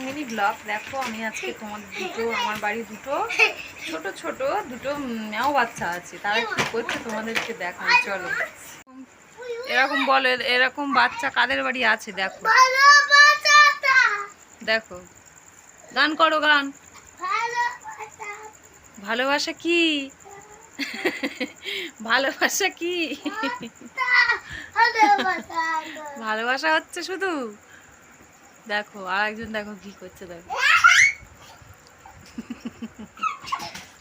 Mini blog. দেখো আমি আজকে তোমাদের দুটো, আমার বাড়ি দুটো ছোট ছোট দুটো মেও বাচ্চা আছে, তারা কি করছে তোমাদেরকে দেখাই, চলো। এরকম বলো, এরকম বাচ্চা কাদের বাড়ি আছে? দেখো দেখো, গান করো, গান। ভালোবাসা কি? ভালোবাসা কি? ভালোবাসা হচ্ছে শুধু। দেখো আর একজন, দেখো কি করছে, দেখো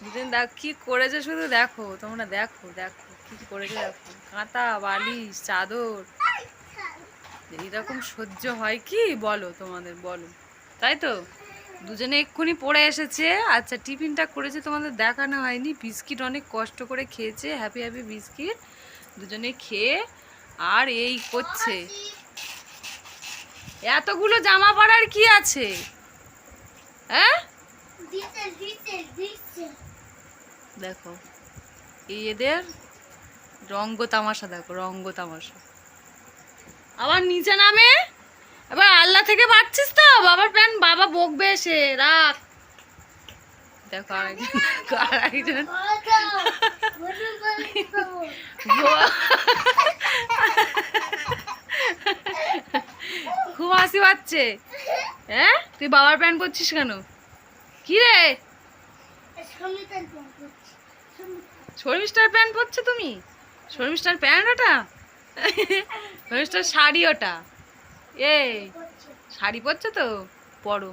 দুদিন দেখো কি করেছে, শুধু দেখো তোমরা, দেখো দেখো কি করেছে, দেখো কাঁথা বালিশ চাদর। এইরকম সহ্য হয় কি বলো, তোমাদের বলো, তাই তো? দুজনে এক্ষুনি পড়ে এসেছে। আচ্ছা, টিফিনটা করেছে তোমাদের দেখানো হয়নি। বিস্কিট অনেক কষ্ট করে খেয়েছে, হ্যাপি হ্যাপি বিস্কিট দুজনে খেয়ে আর এই করছে। এতগুলো জামা পরার কি আছে? হ্যাঁ দেখো এই এদের রঙ্গ তামাশা, দেখো রঙ্গ তামাশা। আবার নিচে নামে, এবার আল্লাহ থেকে পাচ্ছিস তো, বাবার প্যান্ট বাবা বকবে, এসে রাখ। দেখো আরেকজন খুব হাসি পাচ্ছে। হ্যাঁ তুই বাবার প্যান্ট পরছিস কেন? কি রে, শর্মিষ্ঠার প্যান্ট পরছো তুমি? শর্মিষ্ঠার প্যান্ট ওটা? শর্মিষ্ঠার শাড়ি ওটা। এই শাড়ি পরছো তো, পরো।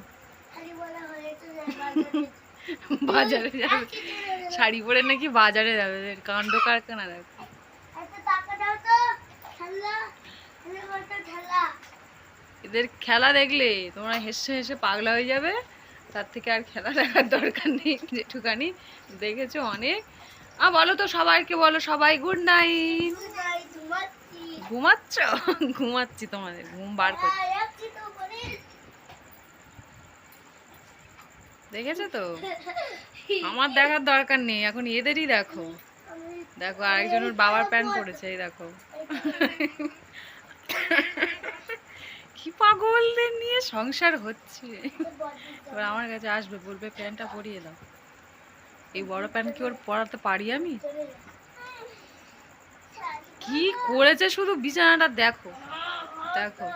বাজারে যাবে, শাড়ি পরে নাকি বাজারে যাবে, কাণ্ড কারখানা। দেখো এদের খেলা দেখলে তোমরা হেসে হেসে পাগলা হয়ে যাবে। তার থেকে আর খেলা দেখার দরকার নেই, যেটুকানি দেখেছো অনেক। বলো তো সবাইকে, বলো সবাই গুড নাইট। ঘুমাচ্ছ? ঘুমাচ্ছি, তোমাদের ঘুম বার করছি। দেখেছো তো, আমার দেখার দরকার নেই, এখন এদেরই দেখো। দেখো আরেকজন ওর বাবার প্যান্ট পরেছে, এই দেখো। কি পাগলদের নিয়ে সংসার হচ্ছে। এবার আমার কাছে আসবে, বলবে প্যান্টটা পরিয়ে দাও। এই বড় প্যান্ট কি ওর পরাতে পারি আমি? কি করেছে শুধু বিছানাটা দেখো, দেখো।